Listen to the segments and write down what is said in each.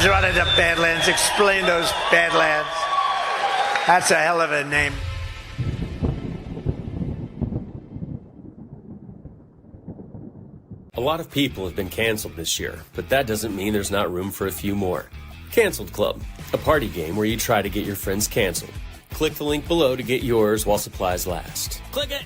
running to Badlands. Explain those Badlands. That's a hell of a name. A lot of people have been canceled this year, but that doesn't mean there's not room for a few more. Canceled Club, a party game where you try to get your friends canceled. Click the link below to get yours while supplies last. Click it!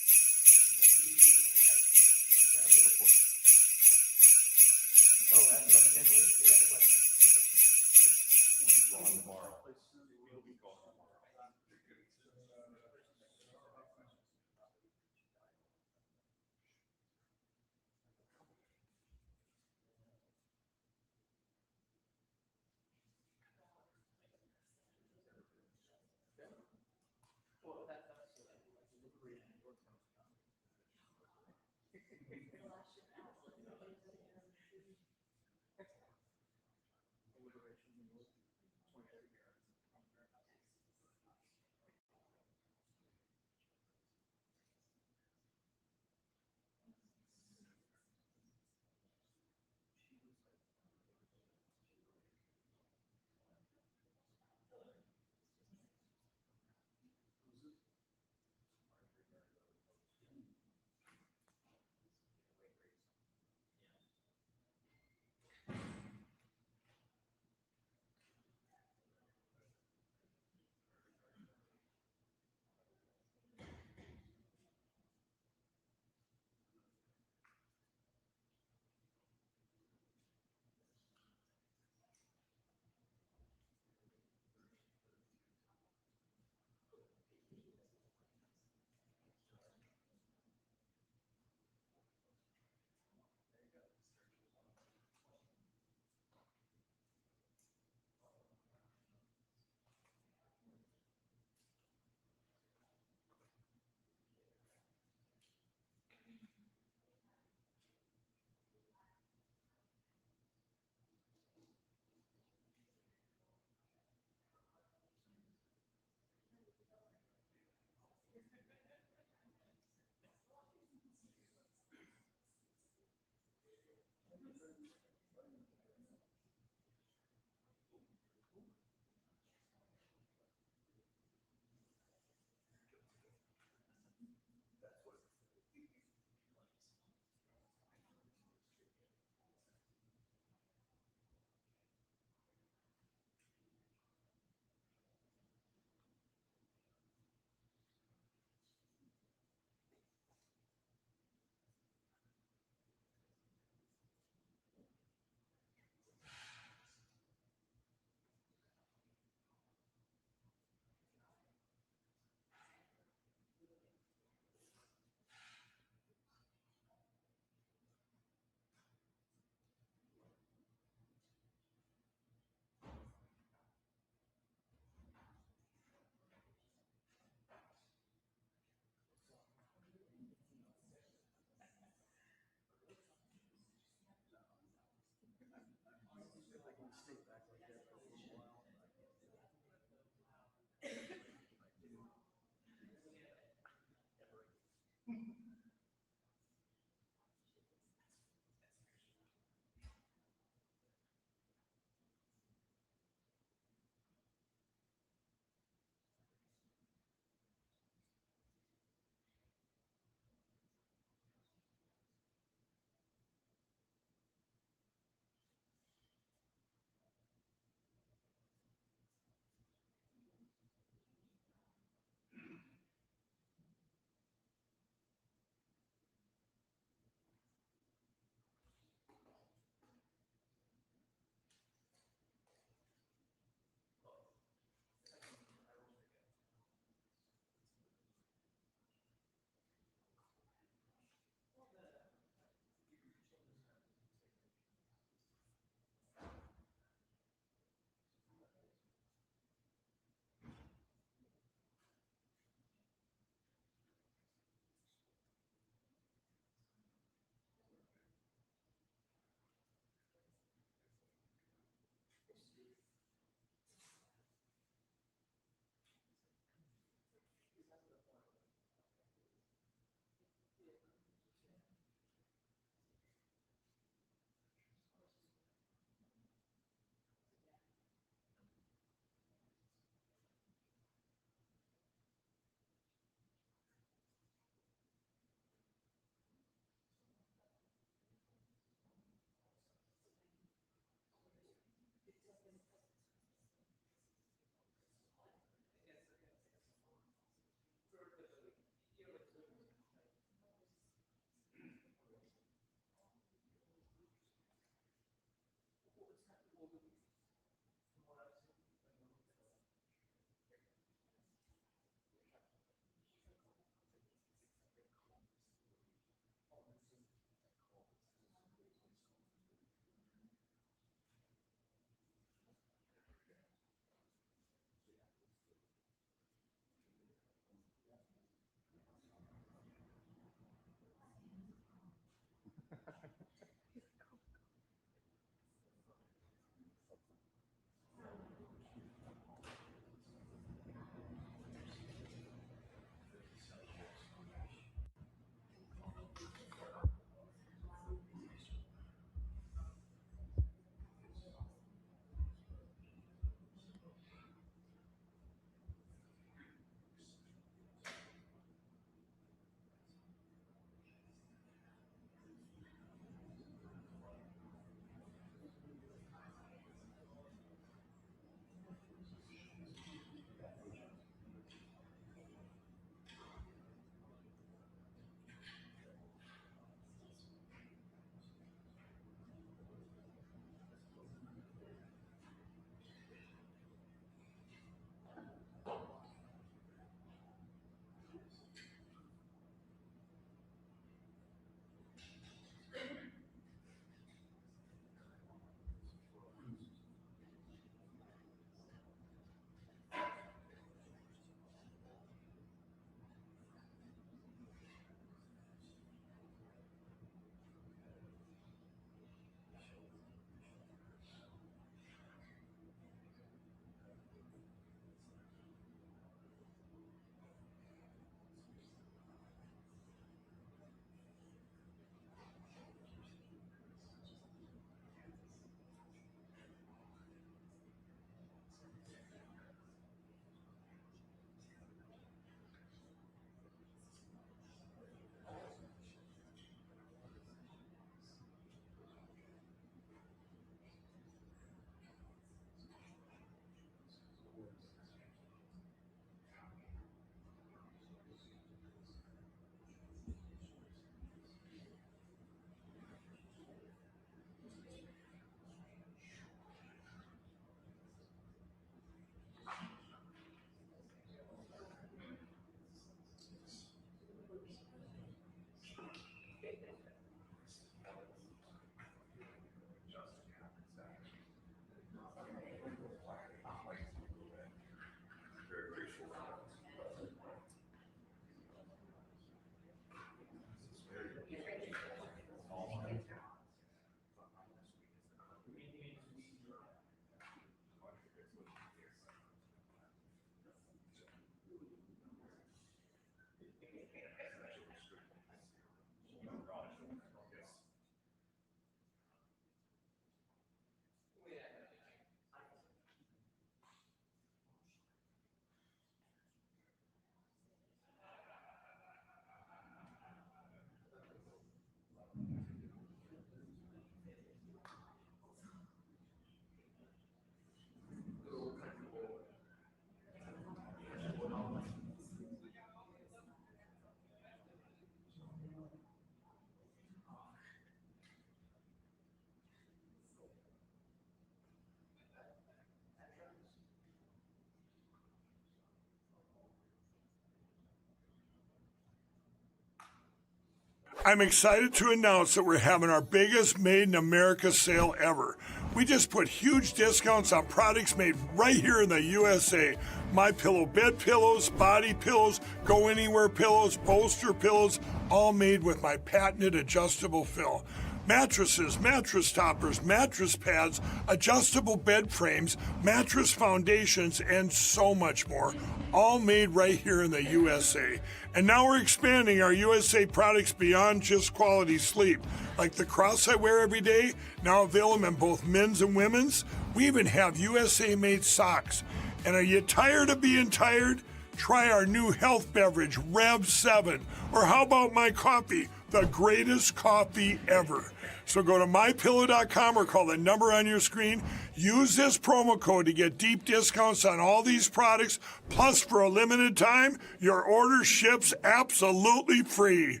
I'm excited to announce that we're having our biggest Made in America sale ever. We just put huge discounts on products made right here in the USA. My Pillow bed pillows, body pillows, go anywhere pillows, bolster pillows, all made with my patented adjustable fill. Mattresses, mattress toppers, mattress pads, adjustable bed frames, mattress foundations, and so much more. All made right here in the USA. And now we're expanding our USA products beyond just quality sleep. Like the cross I wear every day, now available in both men's and women's. We even have USA-made socks. And are you tired of being tired? Try our new health beverage, Rev 7. Or how about my coffee, the greatest coffee ever. So go to mypillow.com or call the number on your screen. Use this promo code to get deep discounts on all these products. Plus, for a limited time, your order ships absolutely free.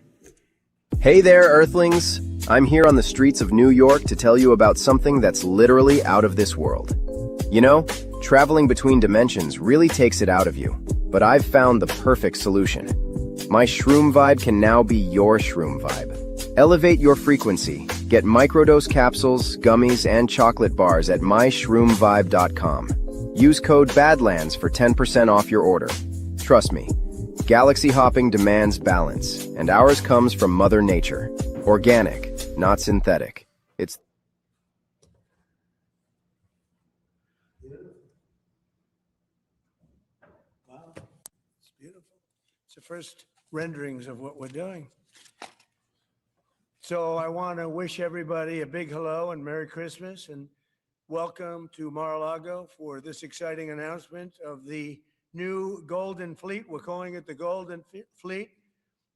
Hey there, Earthlings. I'm here on the streets of New York to tell you about something that's literally out of this world. You know, traveling between dimensions really takes it out of you. But I've found the perfect solution. My Shroom Vibe can now be your Shroom Vibe. Elevate your frequency. Get microdose capsules, gummies, and chocolate bars at myshroomvibe.com. Use code BADLANDS for 10% off your order. Trust me, galaxy hopping demands balance, and ours comes from Mother Nature. Organic, not synthetic. It's Wow, it's beautiful. It's the first renderings of what we're doing. So I want to wish everybody a big hello and Merry Christmas and welcome to Mar-a-Lago for this exciting announcement of the new Golden Fleet. We're calling it the Golden Fleet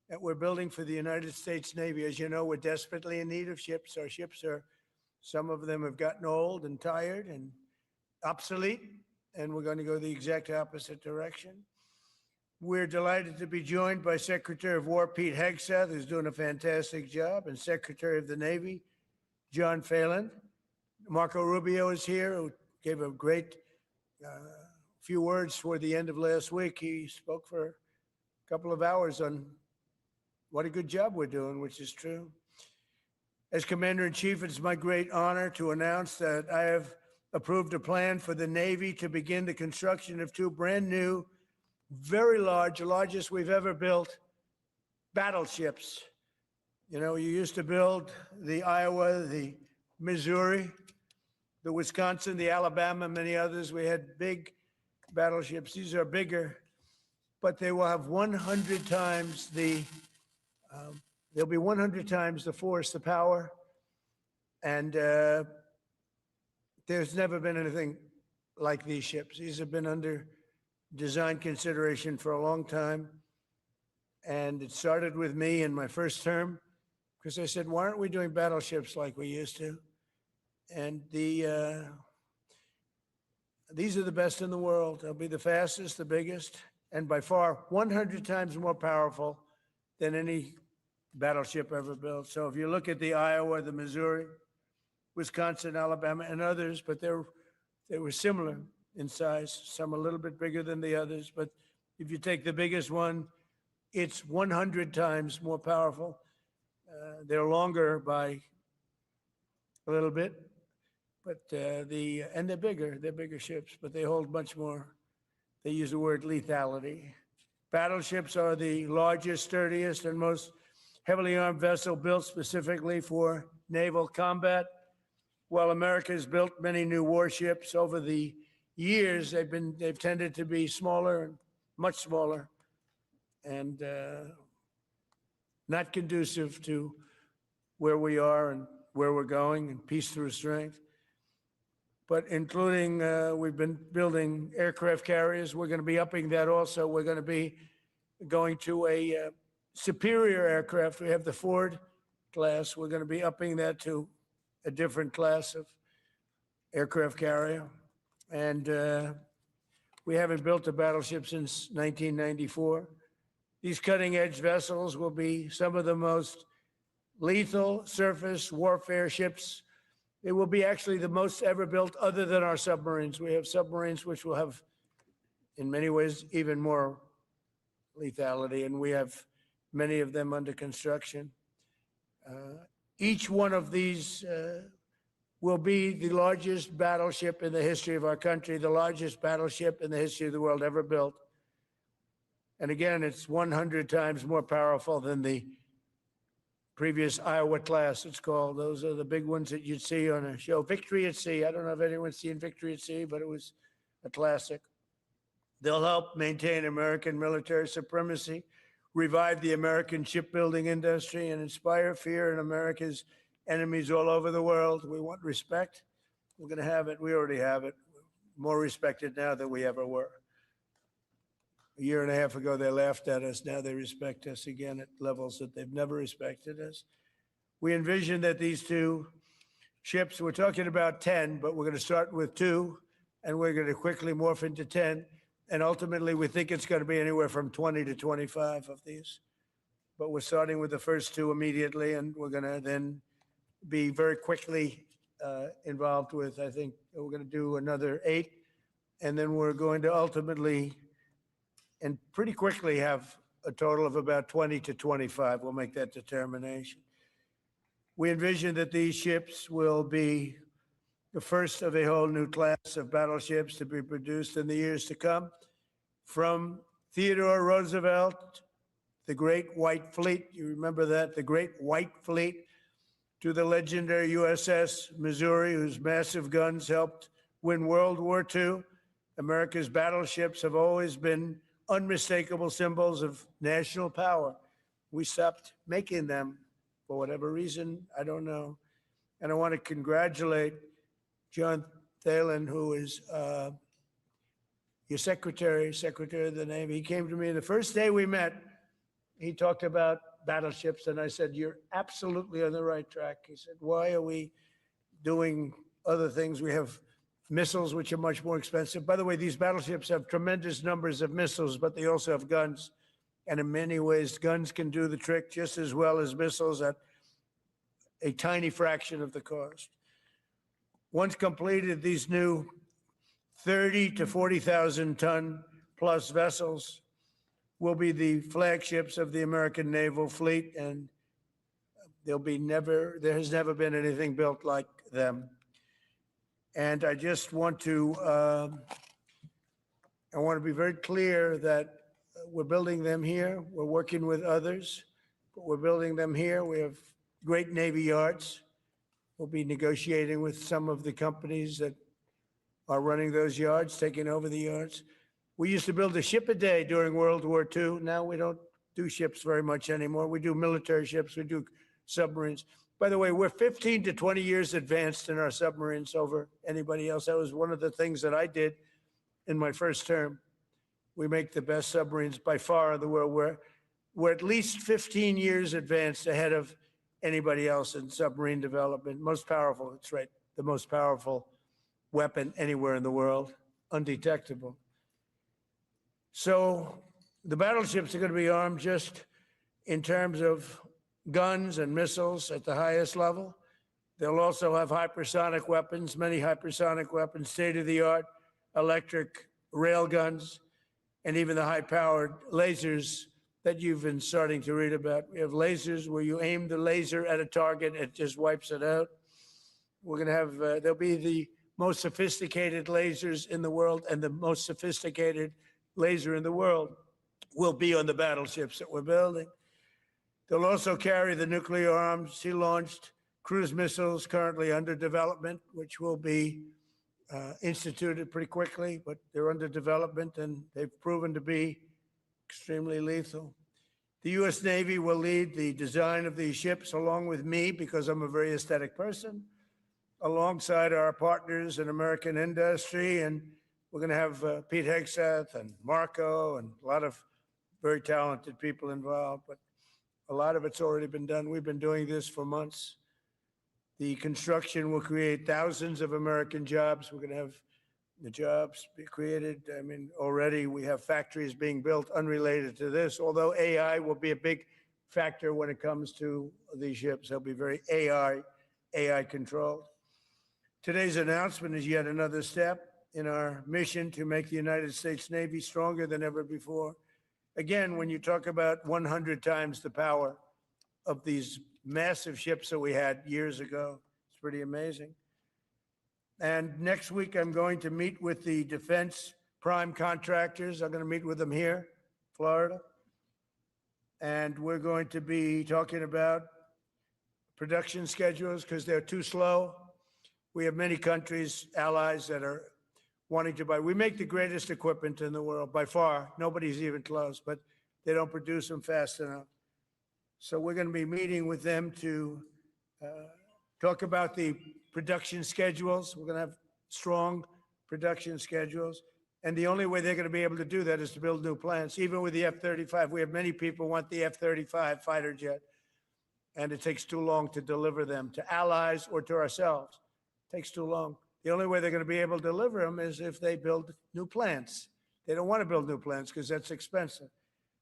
that we're building for the United States Navy. As you know, we're desperately in need of ships. Our ships are, some of them have gotten old and tired and obsolete, and we're going to go the exact opposite direction. We're delighted to be joined by Secretary of War Pete Hegseth, who's doing a fantastic job, and Secretary of the Navy, John Phelan. Marco Rubio is here, who gave a great few words toward the end of last week. He spoke for a couple of hours on what a good job we're doing, which is true. As Commander-in-Chief, it's my great honor to announce that I have approved a plan for the Navy to begin the construction of two brand new, very large, the largest we've ever built, battleships. You know, you used to build the Iowa, the Missouri, the Wisconsin, the Alabama, many others. We had big battleships. These are bigger, but they will have 100 times the, they'll be 100 times the force, the power. And there's never been anything like these ships. These have been under design consideration for a long time. And it started with me in my first term, because I said, why aren't we doing battleships like we used to? And these are the best in the world. They'll be the fastest, the biggest, and by far 100 times more powerful than any battleship ever built. So if you look at the Iowa, the Missouri, Wisconsin, Alabama, and others, but they were similar in size, some a little bit bigger than the others. But if you take the biggest one, it's 100 times more powerful. They're longer by a little bit, but and they're bigger ships, but they hold much more. They use the word lethality. Battleships are the largest, sturdiest, and most heavily armed vessel built specifically for naval combat. While America has built many new warships over the years, they've tended to be smaller and much smaller. And not conducive to where we are and where we're going, and peace through strength. But including, we've been building aircraft carriers. We're going to be upping that also. We're going to be going to a superior aircraft. We have the Ford class. We're going to be upping that to a different class of aircraft carrier. And we haven't built a battleship since 1994. These cutting-edge vessels will be some of the most lethal surface warfare ships. It will be actually the most ever built other than our submarines. We have submarines which will have, in many ways, even more lethality, and we have many of them under construction. Each one of these will be the largest battleship in the history of our country, the largest battleship in the history of the world ever built. And again, it's 100 times more powerful than the previous Iowa class, it's called. Those are the big ones that you'd see on a show. Victory at Sea. I don't know if anyone's seen Victory at Sea, but it was a classic. They'll help maintain American military supremacy, revive the American shipbuilding industry, and inspire fear in America's enemies all over the world. We want respect. We're going to have it. We already have it. More respected now than we ever were. A year and a half ago, they laughed at us. Now they respect us again at levels that they've never respected us. We envision that these two ships, we're talking about 10, but we're going to start with 2, and we're going to quickly morph into 10. And ultimately, we think it's going to be anywhere from 20 to 25 of these. But we're starting with the first 2 immediately, and we're going to then be very quickly involved with, I think, we're going to do another 8. And then we're going to ultimately and pretty quickly have a total of about 20 to 25. We'll make that determination. We envision that these ships will be the first of a whole new class of battleships to be produced in the years to come. From Theodore Roosevelt, the Great White Fleet, you remember that, the Great White Fleet, to the legendary USS Missouri, whose massive guns helped win World War II. America's battleships have always been unmistakable symbols of national power. We stopped making them for whatever reason, I don't know. And I want to congratulate John Phelan, who is your secretary of the Navy. He came to me the first day we met. He talked about battleships, and I said, "You're absolutely on the right track." He said, "Why are we doing other things? We have missiles, which are much more expensive." By the way, these battleships have tremendous numbers of missiles, but they also have guns. And in many ways, guns can do the trick just as well as missiles at a tiny fraction of the cost. Once completed, these new 30 to 40,000 ton plus vessels will be the flagships of the American naval fleet, and there has never been anything built like them. And I just want to, be very clear that we're building them here. We're working with others, but we're building them here. We have great Navy yards. We'll be negotiating with some of the companies that are running those yards, taking over the yards. We used to build a ship a day during World War II. Now we don't do ships very much anymore. We do military ships, we do submarines. By the way, we're 15 to 20 years advanced in our submarines over anybody else. That was one of the things that I did in my first term. We make the best submarines by far in the world. We're at least 15 years advanced ahead of anybody else in submarine development. Most powerful, that's right, the most powerful weapon anywhere in the world, undetectable. So the battleships are going to be armed just in terms of guns and missiles at the highest level. They'll also have hypersonic weapons, many hypersonic weapons, state-of-the-art electric rail guns, and even the high-powered lasers that you've been starting to read about. We have lasers where you aim the laser at a target, it just wipes it out. We're going to have, they'll be the most sophisticated lasers in the world, and the most sophisticated laser in the world will be on the battleships that we're building. They'll also carry the nuclear arms, sea-launched cruise missiles currently under development, which will be instituted pretty quickly, but they're under development and they've proven to be extremely lethal. The U.S. Navy will lead the design of these ships along with me because I'm a very aesthetic person, alongside our partners in American industry. And we're going to have Pete Hegseth and Marco and a lot of very talented people involved. But a lot of it's already been done. We've been doing this for months. The construction will create thousands of American jobs. We're going to have the jobs be created. I mean, already we have factories being built unrelated to this, although AI will be a big factor when it comes to these ships. They'll be very AI controlled. Today's announcement is yet another step in our mission to make the United States Navy stronger than ever before. Again, when you talk about 100 times the power of these massive ships that we had years ago, it's pretty amazing. And next week, I'm going to meet with the defense prime contractors. I'm going to meet with them here, Florida. And we're going to be talking about production schedules because they're too slow. We have many countries, allies, that are wanting to buy. We make the greatest equipment in the world by far. Nobody's even close, but they don't produce them fast enough. So we're going to be meeting with them to talk about the production schedules. We're going to have strong production schedules. And the only way they're going to be able to do that is to build new plants. Even with the F-35, we have many people want the F-35 fighter jet, and it takes too long to deliver them to allies or to ourselves. It takes too long. The only way they're going to be able to deliver them is if they build new plants. They don't want to build new plants because that's expensive.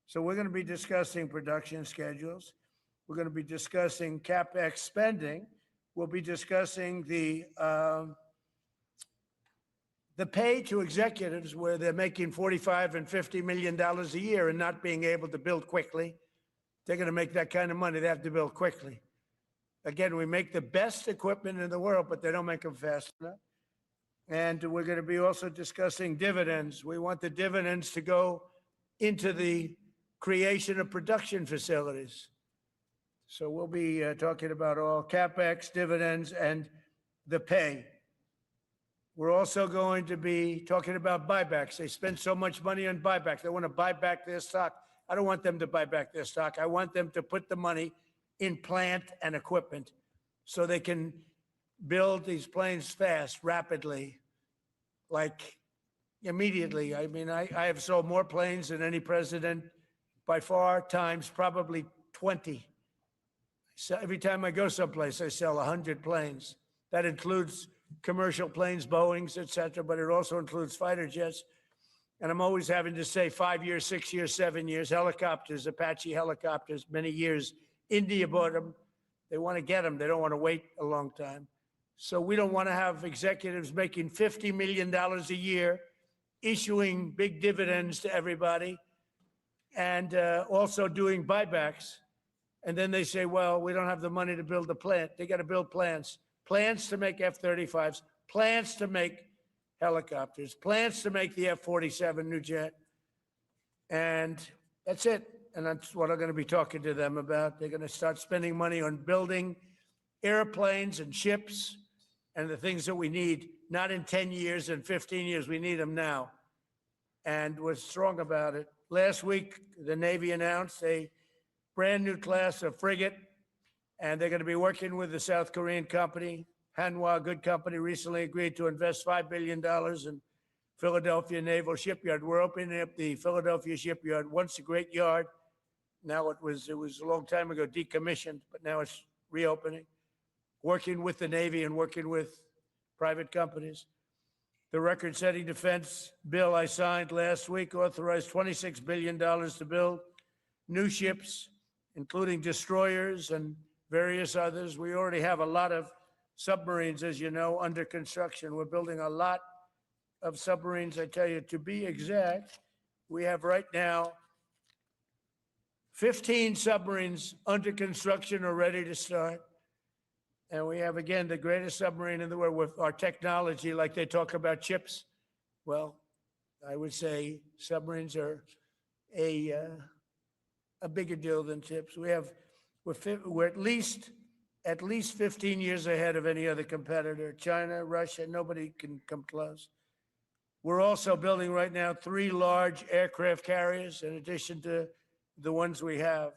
So we're going to be discussing production schedules. We're going to be discussing CapEx spending. We'll be discussing the pay to executives where they're making $45 and $50 million a year and not being able to build quickly. They're going to make that kind of money. They have to build quickly. Again, we make the best equipment in the world, but they don't make them fast enough. And we're going to be also discussing dividends. We want the dividends to go into the creation of production facilities. So we'll be talking about all CapEx, dividends, and the pay. We're also going to be talking about buybacks. They spend so much money on buybacks. They want to buy back their stock. I don't want them to buy back their stock. I want them to put the money in plant and equipment so they can build these planes fast, rapidly, like immediately. I mean, I have sold more planes than any president by far, times probably 20. So every time I go someplace, I sell 100 planes. That includes commercial planes, Boeings, et cetera, but it also includes fighter jets. And I'm always having to say 5 years, 6 years, 7 years, helicopters, Apache helicopters, many years. India bought them. They want to get them. They don't want to wait a long time. So we don't want to have executives making $50 million a year, issuing big dividends to everybody, and also doing buybacks. And then they say, well, we don't have the money to build a plant. They got to build plants. Plants to make F-35s, plants to make helicopters, plants to make the F-47 new jet. And that's it. And that's what I'm going to be talking to them about. They're going to start spending money on building airplanes and ships and the things that we need, not in 10 years and 15 years. We need them now. And we're strong about it. Last week, the Navy announced a brand new class of frigate, and they're going to be working with the South Korean company. Hanwha, a good company, recently agreed to invest $5 billion in Philadelphia Naval Shipyard. We're opening up the Philadelphia Shipyard, once a great yard. Now it was a long time ago decommissioned, but now it's reopening, working with the Navy and working with private companies. The record-setting defense bill I signed last week authorized $26 billion to build new ships, including destroyers and various others. We already have a lot of submarines, as you know, under construction. We're building a lot of submarines. I tell you, to be exact, we have right now 15 submarines under construction or ready to start. And we have, again, the greatest submarine in the world with our technology, like they talk about chips. Well, I would say submarines are a bigger deal than chips. We're at least 15 years ahead of any other competitor. China, Russia, nobody can come close. We're also building right now 3 large aircraft carriers in addition to the ones we have.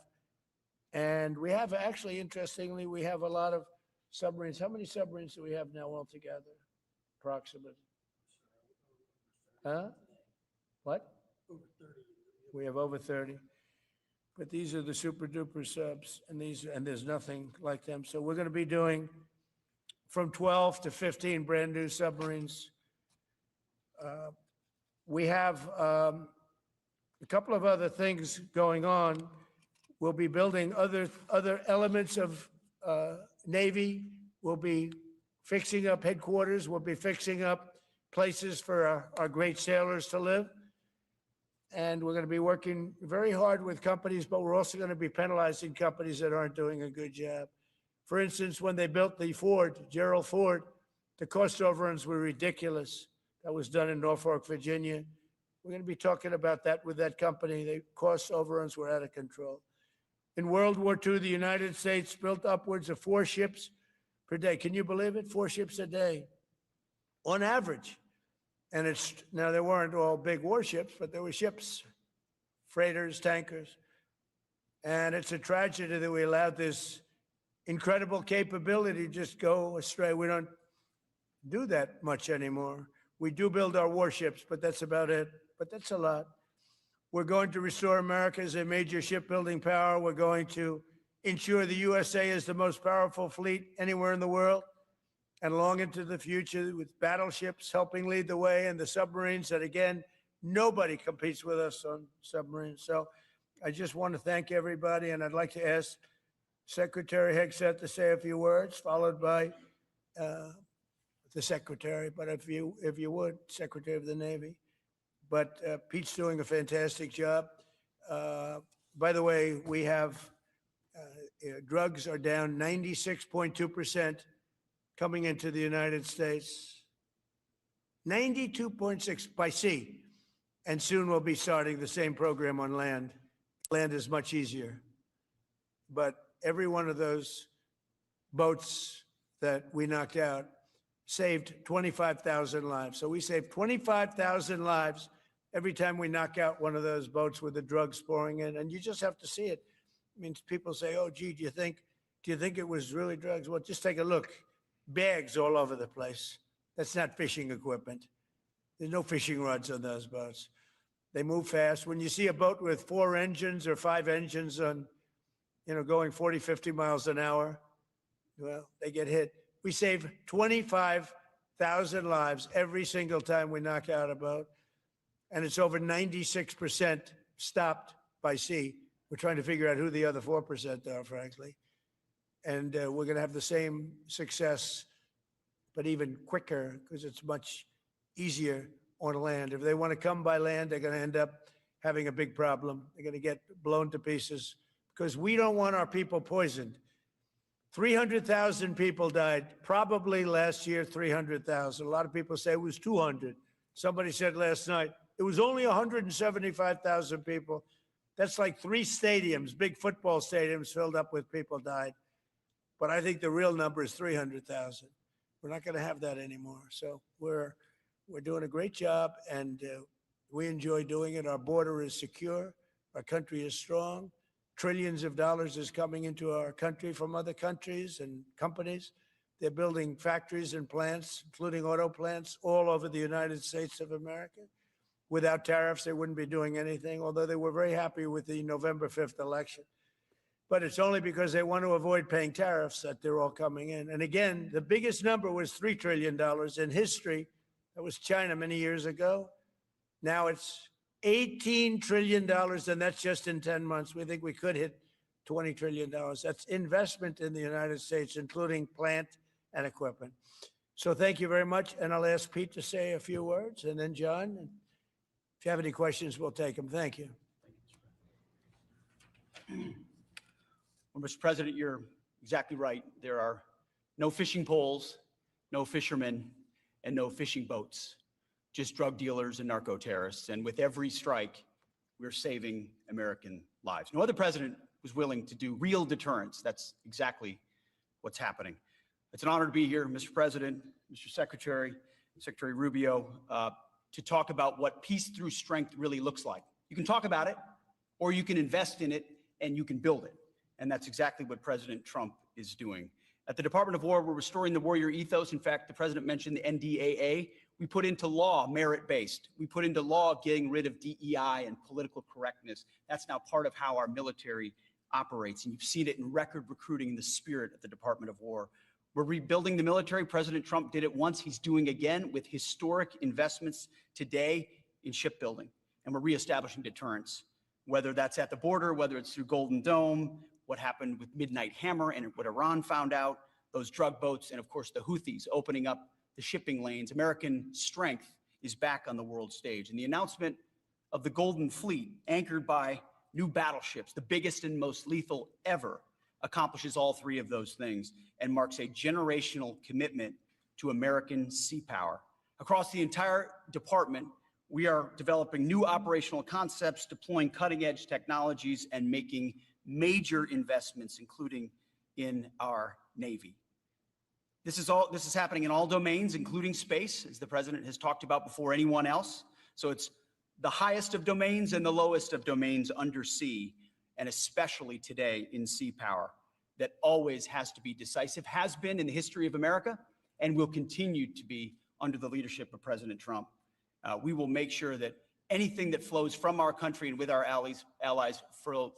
And we have actually, interestingly, we have a lot of submarines. How many submarines do we have now altogether, approximately? Huh? What? Over 30. We have over 30. But these are the super duper subs, and there's nothing like them. So we're going to be doing from 12 to 15 brand new submarines. We have a couple of other things going on. We'll be building other elements of Navy. We'll be fixing up headquarters. We'll be fixing up places for our great sailors to live. And we're going to be working very hard with companies, but we're also going to be penalizing companies that aren't doing a good job. For instance, when they built the Ford, Gerald Ford, the cost overruns were ridiculous. That was done in Norfolk, Virginia. We're going to be talking about that with that company. The cost overruns were out of control. In World War II, the United States built upwards of 4 ships per day. Can you believe it? 4 ships a day on average. And now they weren't all big warships, but there were ships, freighters, tankers. And it's a tragedy that we allowed this incredible capability to just go astray. We don't do that much anymore. We do build our warships, but that's about it. But that's a lot. We're going to restore America as a major shipbuilding power. We're going to ensure the USA is the most powerful fleet anywhere in the world and long into the future, with battleships helping lead the way, and the submarines that, again, nobody competes with us on submarines. So I just want to thank everybody, and I'd like to ask Secretary Hegseth to say a few words, followed by the Secretary, but if you would, Secretary of the Navy. But Pete's doing a fantastic job. By the way, we have drugs are down 96.2% coming into the United States. 92.6 by sea. And soon we'll be starting the same program on land. Land is much easier. But every one of those boats that we knocked out saved 25,000 lives. So we saved 25,000 lives every time we knock out one of those boats with the drugs pouring in. And you just have to see it. I mean, people say, oh, gee, do you think it was really drugs? Well, just take a look. Bags all over the place. That's not fishing equipment. There's no fishing rods on those boats. They move fast. When you see a boat with 4 engines or 5 engines on, going 40, 50 miles an hour, well, they get hit. We save 25,000 lives every single time we knock out a boat. And it's over 96% stopped by sea. We're trying to figure out who the other 4% are, frankly. And we're going to have the same success, but even quicker, because it's much easier on land. If they want to come by land, they're going to end up having a big problem. They're going to get blown to pieces because we don't want our people poisoned. 300,000 people died, probably last year, 300,000. A lot of people say it was 200. Somebody said last night, it was only 175,000 people. That's like 3 stadiums, big football stadiums filled up with people died. But I think the real number is 300,000. We're not going to have that anymore. So we're doing a great job, and we enjoy doing it. Our border is secure. Our country is strong. Trillions of dollars is coming into our country from other countries and companies. They're building factories and plants, including auto plants, all over the United States of America. Without tariffs, they wouldn't be doing anything, although they were very happy with the November 5th election. But it's only because they want to avoid paying tariffs that they're all coming in. And again, the biggest number was $3 trillion in history. That was China many years ago. Now it's $18 trillion, and that's just in 10 months. We think we could hit $20 trillion. That's investment in the United States, including plant and equipment. So thank you very much. And I'll ask Pete to say a few words, and then John. And if you have any questions, we'll take them. Thank you. Well, Mr. President, you're exactly right. There are no fishing poles, no fishermen, and no fishing boats, just drug dealers and narco terrorists. And with every strike, we're saving American lives. No other president was willing to do real deterrence. That's exactly what's happening. It's an honor to be here, Mr. President, Mr. Secretary, Secretary Rubio, to talk about what peace through strength really looks like. You can talk about it, or you can invest in it and you can build it. And that's exactly what President Trump is doing. At the Department of War, we're restoring the warrior ethos. In fact, the president mentioned the NDAA. We put into law merit-based. We put into law getting rid of DEI and political correctness. That's now part of how our military operates. And you've seen it in record recruiting in the spirit of the Department of War. We're rebuilding the military. President Trump did it once. He's doing again with historic investments today in shipbuilding. And we're reestablishing deterrence, whether that's at the border, whether it's through Golden Dome, what happened with Midnight Hammer and what Iran found out, those drug boats, and of course the Houthis opening up the shipping lanes. American strength is back on the world stage. And the announcement of the Golden Fleet, anchored by new battleships, the biggest and most lethal ever, accomplishes all three of those things and marks a generational commitment to American sea power. Across the entire department, we are developing new operational concepts, deploying cutting-edge technologies, and making major investments, including in our Navy. This is happening in all domains, including space, as the president has talked about before anyone else. So it's the highest of domains and the lowest of domains under sea, and especially today in sea power, that always has to be decisive, has been in the history of America, and will continue to be under the leadership of President Trump. We will make sure that anything that flows from our country and with our allies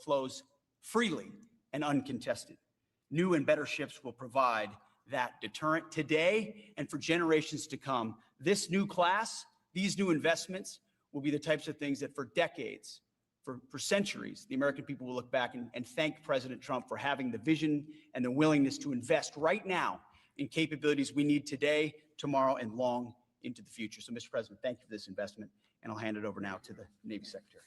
flows freely and uncontested. New and better ships will provide that deterrent today and for generations to come. This new class, these new investments will be the types of things that for decades, for centuries, the American people will look back and thank President Trump for having the vision and the willingness to invest right now in capabilities we need today, tomorrow, and long into the future. So, Mr. President, thank you for this investment, and I'll hand it over now to the Navy Secretary.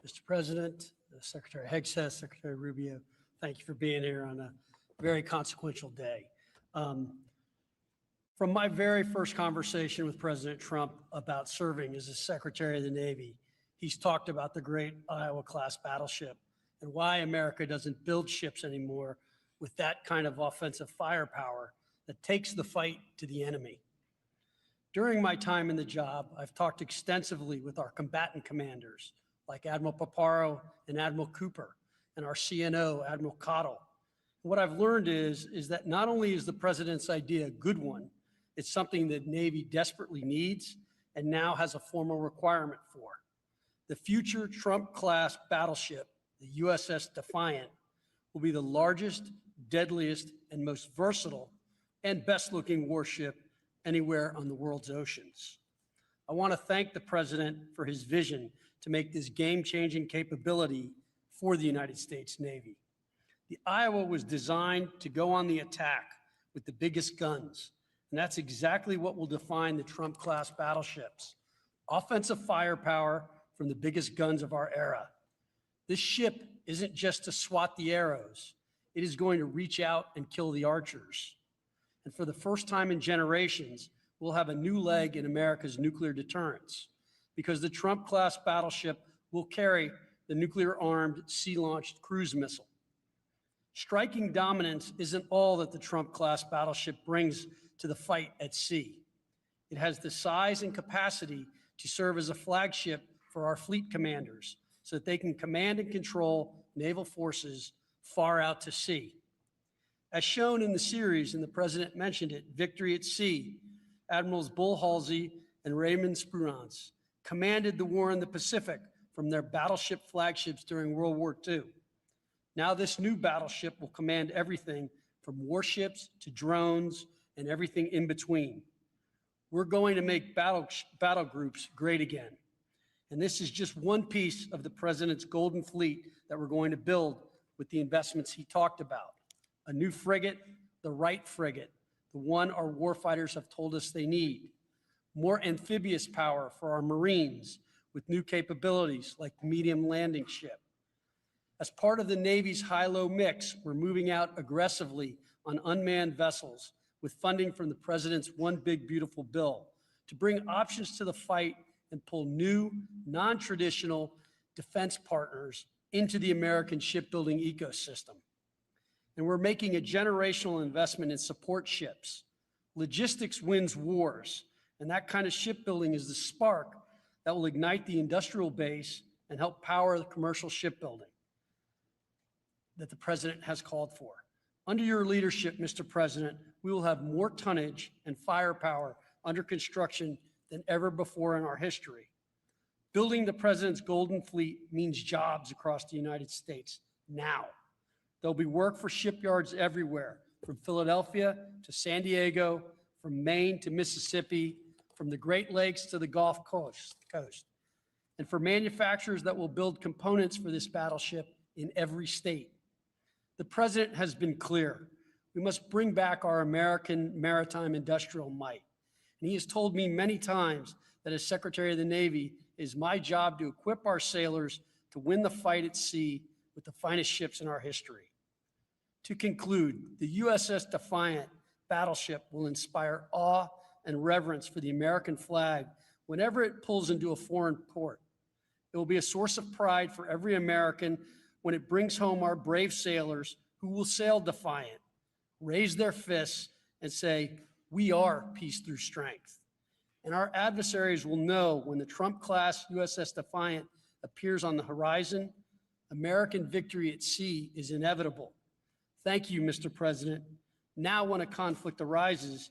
Mr. President, Secretary Hegseth, Secretary Rubio, thank you for being here on a very consequential day. From my very first conversation with President Trump about serving as the Secretary of the Navy, he's talked about the great Iowa-class battleship and why America doesn't build ships anymore with that kind of offensive firepower that takes the fight to the enemy. During my time in the job, I've talked extensively with our combatant commanders, like Admiral Paparo and Admiral Cooper, and our CNO, Admiral Cottle. What I've learned is that not only is the president's idea a good one, it's something that Navy desperately needs and now has a formal requirement for. The future Trump-class battleship, the USS Defiant, will be the largest, deadliest, and most versatile and best-looking warship anywhere on the world's oceans. I want to thank the president for his vision to make this game-changing capability for the United States Navy. The Iowa was designed to go on the attack with the biggest guns, and that's exactly what will define the Trump-class battleships: offensive firepower from the biggest guns of our era. This ship isn't just to swat the arrows. It is going to reach out and kill the archers. And for the first time in generations, we'll have a new leg in America's nuclear deterrence, because the Trump-class battleship will carry the nuclear-armed sea-launched cruise missile. Striking dominance isn't all that the Trump-class battleship brings to the fight at sea. It has the size and capacity to serve as a flagship for our fleet commanders so that they can command and control naval forces far out to sea. As shown in the series, and the president mentioned it, Victory at Sea, Admirals Bull Halsey and Raymond Spruance commanded the war in the Pacific from their battleship flagships during World War II. Now this new battleship will command everything from warships to drones and everything in between. We're going to make battle groups great again. And this is just one piece of the president's Golden Fleet that we're going to build with the investments he talked about. A new frigate, the right frigate, the one our warfighters have told us they need. More amphibious power for our Marines with new capabilities like the medium landing ship. As part of the Navy's high-low mix, we're moving out aggressively on unmanned vessels with funding from the president's One Big Beautiful Bill to bring options to the fight and pull new, non-traditional defense partners into the American shipbuilding ecosystem. And we're making a generational investment in support ships. Logistics wins wars, And that kind of shipbuilding is the spark that will ignite the industrial base and help power the commercial shipbuilding that the president has called for. Under your leadership, Mr. President, we will have more tonnage and firepower under construction than ever before in our history. Building the president's Golden Fleet means jobs across the United States now. There'll be work for shipyards everywhere, from Philadelphia to San Diego, from Maine to Mississippi, from the Great Lakes to the Gulf Coast. And for manufacturers that will build components for this battleship in every state. The president has been clear. We must bring back our American maritime industrial might. And he has told me many times that as Secretary of the Navy, it is my job to equip our sailors to win the fight at sea with the finest ships in our history. To conclude, the USS Defiant battleship will inspire awe and reverence for the American flag whenever it pulls into a foreign port. It will be a source of pride for every American when it brings home our brave sailors who will sail defiant, raise their fists, and say, "We are peace through strength." And our adversaries will know when the Trump-class USS Defiant appears on the horizon, American victory at sea is inevitable. Thank you, Mr. President. Now, when a conflict arises,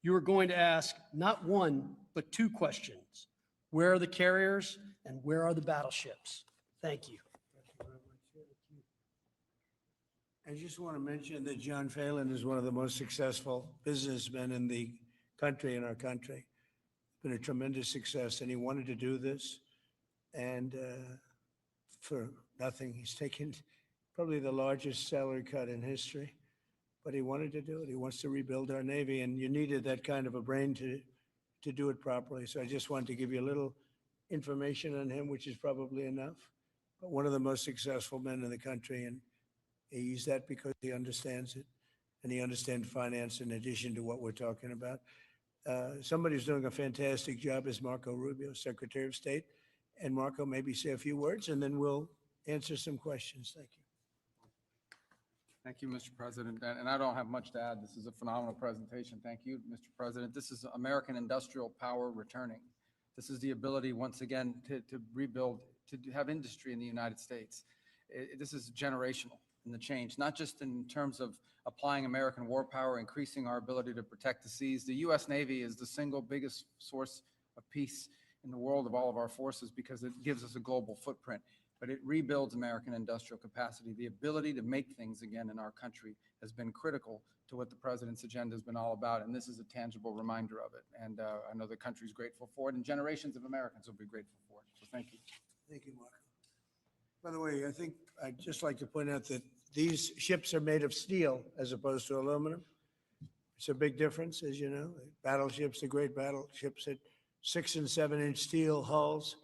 you are going to ask not one, but two questions. Where are the carriers and where are the battleships? Thank you. I just want to mention that John Phelan is one of the most successful businessmen in the country, in our country. It's been a tremendous success, and he wanted to do this. And for nothing, he's taken probably the largest salary cut in history. But he wanted to do it. He wants to rebuild our Navy, and you needed that kind of a brain to do it properly. So I just wanted to give you a little information on him, which is probably enough. But one of the most successful men in the country, and he's that because he understands it, and he understands finance in addition to what we're talking about. Somebody who's doing a fantastic job is Marco Rubio, Secretary of State. And Marco, maybe say a few words, and then we'll answer some questions. Thank you. Thank you, Mr. President. And I don't have much to add. This is a phenomenal presentation. Thank you, Mr. President. This is American industrial power returning. This is the ability, once again, to rebuild, to have industry in the United States. This is generational in the change, not just in terms of applying American war power, increasing our ability to protect the seas. The U.S. Navy is the single biggest source of peace in the world of all of our forces because it gives us a global footprint. But it rebuilds American industrial capacity. The ability to make things again in our country has been critical to what the president's agenda has been all about, and this is a tangible reminder of it. And I know the country's grateful for it, and generations of Americans will be grateful for it. So thank you. Thank you, Marco. By the way, I think I'd just like to point out that these ships are made of steel as opposed to aluminum. It's a big difference, as you know. Battleships, the great battleships, had 6- and 7-inch steel hulls.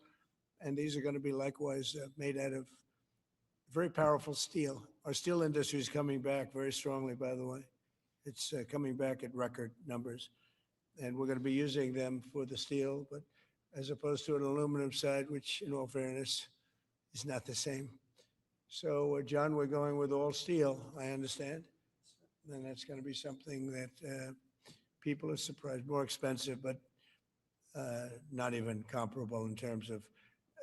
And these are going to be likewise made out of very powerful steel. Our steel industry is coming back very strongly, by the way. It's coming back at record numbers. And we're going to be using them for the steel, but as opposed to an aluminum side, which in all fairness is not the same. So, John, we're going with all steel, I understand. And that's going to be something that people are surprised, more expensive, but not even comparable in terms of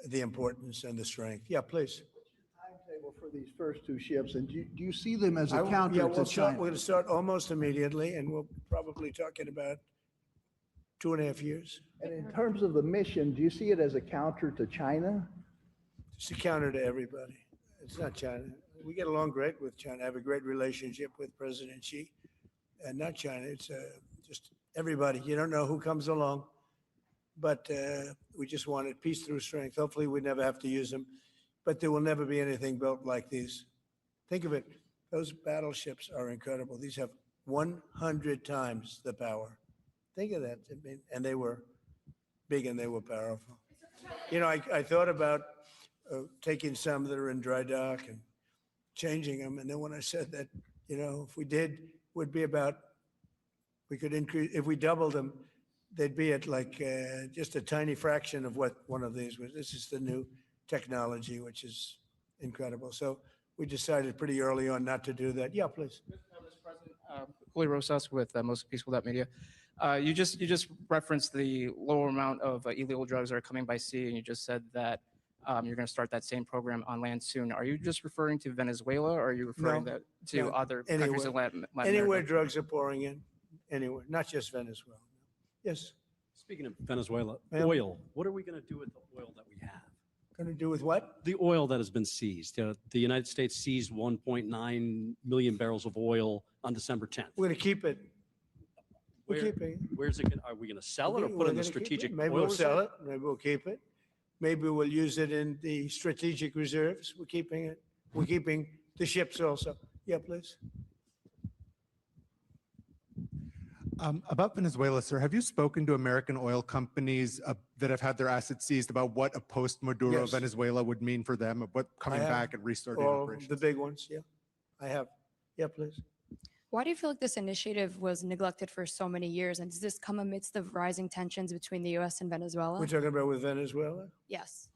the importance and the strength. Yeah, please. What's your timetable for these first two ships, and do you see them as a counter to China? We're going to start almost immediately, and we'll probably talking about 2.5 years. And in terms of the mission, do you see it as a counter to China? It's a counter to everybody. It's not China. We get along great with China. I have a great relationship with President Xi, and not China. It's just everybody. You don't know who comes along. But we just wanted peace through strength. Hopefully we never have to use them, but there will never be anything built like these. Think of it, those battleships are incredible. These have 100 times the power. Think of that. And they were big and they were powerful. You know, I thought about taking some that are in dry dock and changing them. And then when I said that, you know, if we did, would be about, we could increase, if we doubled them, they'd be at like just a tiny fraction of what one of these was. This is the new technology, which is incredible. So we decided pretty early on not to do that. Yeah, please. Mr. President, Julio Rosas with Most Peaceful Media. You just referenced the lower amount of illegal drugs that are coming by sea, and you just said that you're going to start that same program on land soon. Are you just referring to Venezuela, or are you referring No, to no, other countries in Latin Anywhere America? drugs are pouring in, anywhere, not just Venezuela. Yes, Speaking of Venezuela, Ma'am? oil, what are we going to do with the oil that we have? going to do with what? The oil that has been seized. The United States seized 1.9 million barrels of oil on December 10th. We're going to keep it. We're Where- keeping it. Where's it? Are we going to sell it or We're put it in gonna the keep it. strategic Maybe oil we'll sell reserve? it, maybe we'll keep it. Maybe we'll use it in the strategic reserves. We're keeping it. We're keeping the ships also. Yeah, please. About Venezuela, sir, have you spoken to American oil companies that have had their assets seized about what a post-Maduro Yes. Venezuela would mean for them, of what coming have. back and restarting All operations? the big ones, yeah. I have. Yeah, please. Why do you feel like this initiative was neglected for so many years? And does this come amidst the rising tensions between the U.S. and Venezuela? We're talking about with Venezuela. Yes.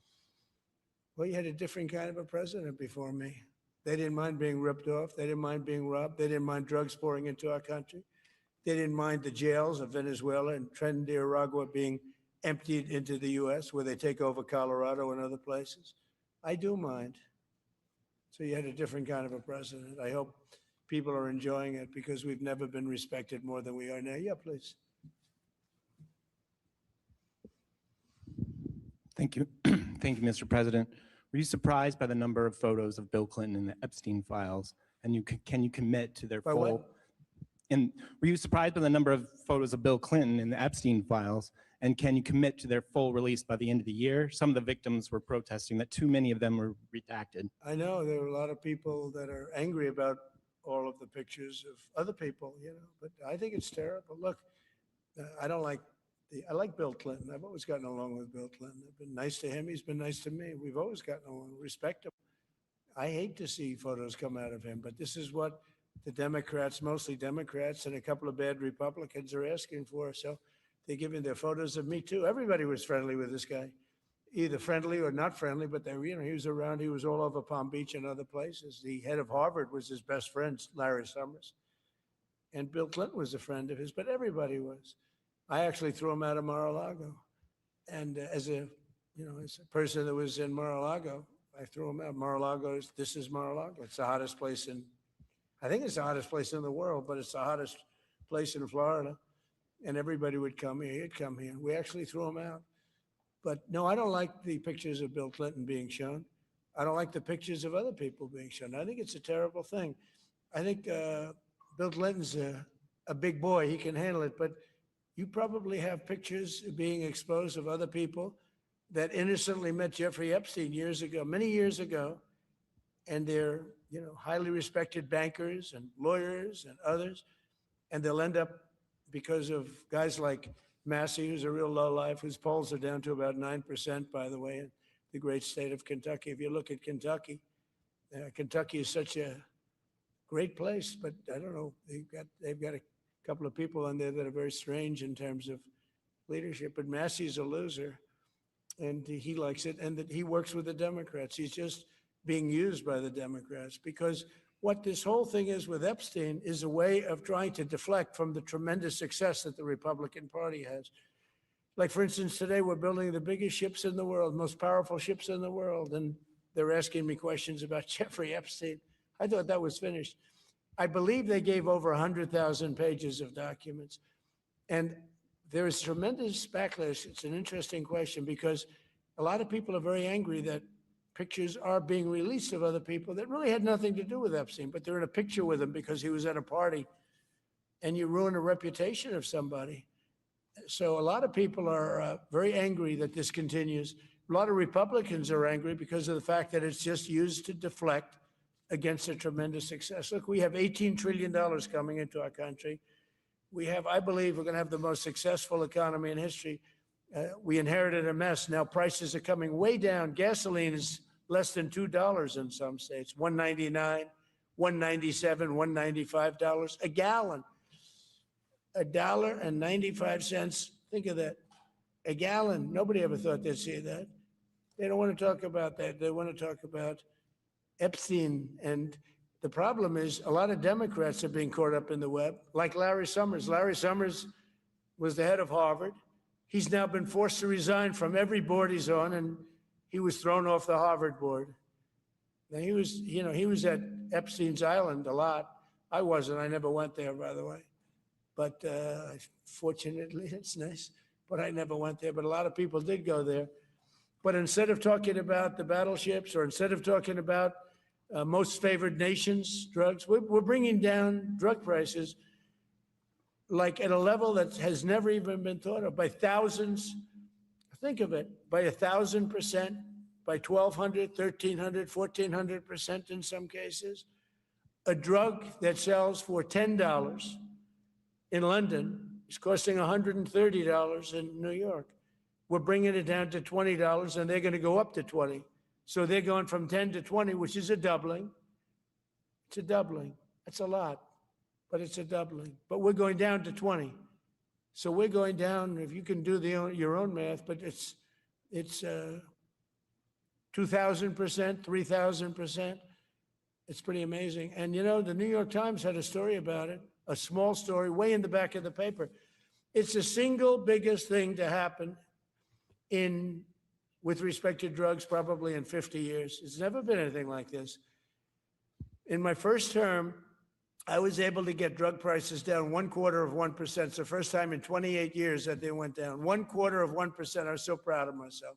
Well, you had a different kind of a president before me. They didn't mind being ripped off. They didn't mind being robbed. They didn't mind drugs pouring into our country. They didn't mind the jails of Venezuela and Trinidad being emptied into the U.S., where they take over Colorado and other places. I do mind. So you had a different kind of a president. I hope people are enjoying it because we've never been respected more than we are now. Yeah, please. Thank you. Thank you, Mr. President. Were you surprised by the number of photos of Bill Clinton in the Epstein files? And can you commit to their By full? what? And were you surprised by the number of photos of Bill Clinton in the Epstein files? And can you commit to their full release by the end of the year? Some of the victims were protesting that too many of them were redacted. I know there are a lot of people that are angry about all of the pictures of other people, but I think it's terrible. Look, I don't like I like Bill Clinton. I've always gotten along with Bill Clinton. I've been nice to him. He's been nice to me. We've always gotten along, respect him. I hate to see photos come out of him, but this is what the Democrats, mostly Democrats, and a couple of bad Republicans are asking for. So they're giving their photos of me too. Everybody was friendly with this guy, either friendly or not friendly, but they, he was around. He was all over Palm Beach and other places. The head of Harvard was his best friend, Larry Summers. And Bill Clinton was a friend of his, but everybody was. I actually threw him out of Mar-a-Lago. And as a person that was in Mar-a-Lago, I threw him out. Mar-a-Lago, this is Mar-a-Lago. It's the hottest place I think it's the hottest place in the world, but it's the hottest place in Florida. And everybody would come here. He'd come here. We actually threw him out. But no, I don't like the pictures of Bill Clinton being shown. I don't like the pictures of other people being shown. I think it's a terrible thing. I think Bill Clinton's a big boy. He can handle it. But you probably have pictures being exposed of other people that innocently met Jeffrey Epstein years ago, many years ago. And they're, highly respected bankers and lawyers and others. And they'll end up, because of guys like Massey, who's a real lowlife, whose polls are down to about 9%, by the way, in the great state of Kentucky. If you look at Kentucky, Kentucky is such a great place, but I don't know, they've got a couple of people on there that are very strange in terms of leadership, but Massey's a loser, and he likes it, and that he works with the Democrats. He's just being used by the Democrats, because what this whole thing is with Epstein is a way of trying to deflect from the tremendous success that the Republican Party has. Like, for instance, today we're building the biggest ships in the world, most powerful ships in the world, and they're asking me questions about Jeffrey Epstein. I thought that was finished. I believe they gave over 100,000 pages of documents. And there is tremendous backlash. It's an interesting question, because a lot of people are very angry that pictures are being released of other people that really had nothing to do with Epstein, but they're in a picture with him because he was at a party, and you ruin a reputation of somebody. So a lot of people are very angry that this continues. A lot of Republicans are angry because of the fact that it's just used to deflect against a tremendous success. Look, we have $18 trillion coming into our country. We have, I believe, we're going to have the most successful economy in history. We inherited a mess. Now prices are coming way down. Gasoline is less than $2 in some states, $1.99, $1.97, $1.95 a gallon. $1.95. Think of that. A gallon. Nobody ever thought they'd see that. They don't want to talk about that. They want to talk about Epstein. And the problem is a lot of Democrats are being caught up in the web, like Larry Summers. Larry Summers was the head of Harvard. He's now been forced to resign from every board he's on, and he was thrown off the Harvard board. Now he was at Epstein's Island a lot. I wasn't. I never went there, by the way. But fortunately, it's nice. But I never went there. But a lot of people did go there. But instead of talking about the battleships, or instead of talking about most favored nations drugs, we're bringing down drug prices like at a level that has never even been thought of, by thousands. Think of it, by 1,000%, by 1,200, 1,300, 1,400% in some cases. A drug that sells for $10 in London is costing $130 in New York. We're bringing it down to $20, and they're going to go up to 20. So they're going from 10 to 20, which is a doubling. It's a doubling. That's a lot, but it's a doubling. But we're going down to 20. So we're going down, if you can do your own math, but it's 2,000%, 3,000%. It's pretty amazing. And you know, the New York Times had a story about it, a small story way in the back of the paper. It's the single biggest thing to happen with respect to drugs probably in 50 years. It's never been anything like this. In my first term, I was able to get drug prices down 0.25%. It's the first time in 28 years that they went down. 0.25%. I was so proud of myself.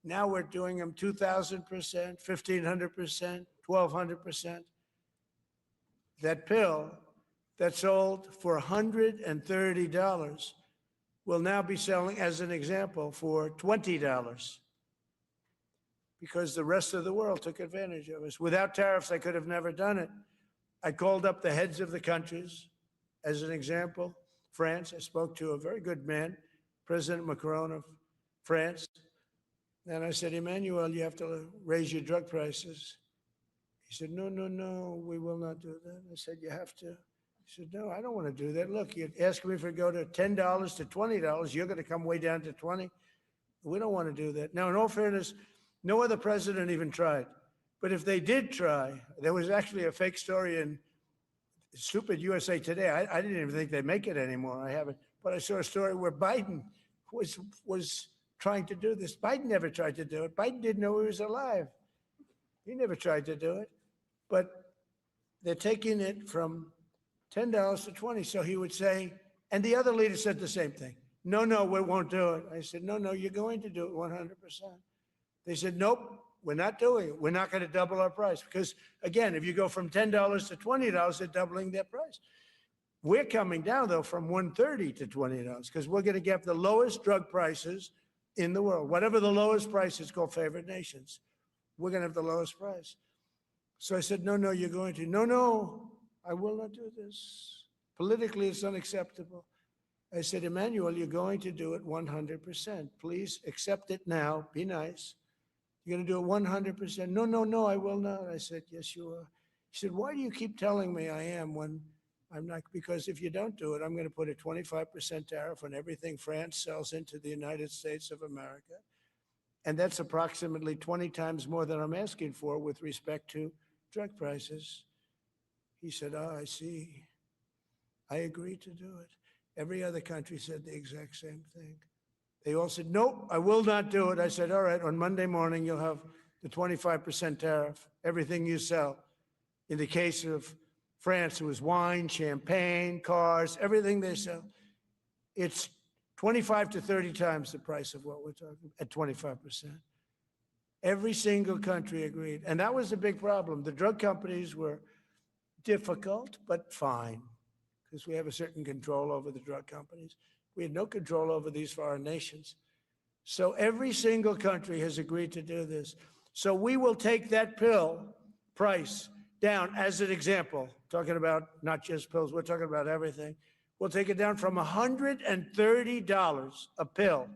Now we're doing them 2,000%, 1,500%, 1,200%. That pill that sold for $130 will now be selling, as an example, for $20, because the rest of the world took advantage of us. Without tariffs, I could have never done it. I called up the heads of the countries. As an example, France, I spoke to a very good man, President Macron of France. And I said, Emmanuel, you have to raise your drug prices. He said, no, we will not do that. I said, you have to. He said, no, I don't want to do that. Look, you're asking me if we go to $10 to $20, you're going to come way down to 20. We don't want to do that. Now, in all fairness, no other president even tried. But if they did try, there was actually a fake story in stupid USA Today. I didn't even think they make it anymore. I haven't. But I saw a story where Biden was trying to do this. Biden never tried to do it. Biden didn't know he was alive. He never tried to do it. But they're taking it from $10 to 20. So he would say, and the other leader said the same thing. No, we won't do it. I said, no, you're going to do it 100%. They said, nope. We're not doing it. We're not going to double our price. Because, again, if you go from $10 to $20, they're doubling their price. We're coming down, though, from $130 to $20, because we're going to get the lowest drug prices in the world. Whatever the lowest price is called favored nations, we're going to have the lowest price. So I said, no, you're going to. No, I will not do this. Politically, it's unacceptable. I said, Emmanuel, you're going to do it 100%. Please accept it now. Be nice. You're going to do it 100%. No, I will not. I said, yes, you are. He said, why do you keep telling me I am when I'm not? Because if you don't do it, I'm going to put a 25% tariff on everything France sells into the United States of America. And that's approximately 20 times more than I'm asking for with respect to drug prices. He said, I see. I agree to do it. Every other country said the exact same thing. They all said, nope, I will not do it. I said, all right, on Monday morning, you'll have the 25% tariff, everything you sell. In the case of France, it was wine, champagne, cars, everything they sell. It's 25 to 30 times the price of what we're talking at 25%. Every single country agreed. And that was a big problem. The drug companies were difficult, but fine, because we have a certain control over the drug companies. We had no control over these foreign nations. So every single country has agreed to do this. So we will take that pill price down as an example, talking about not just pills, we're talking about everything. We'll take it down from $130 a pill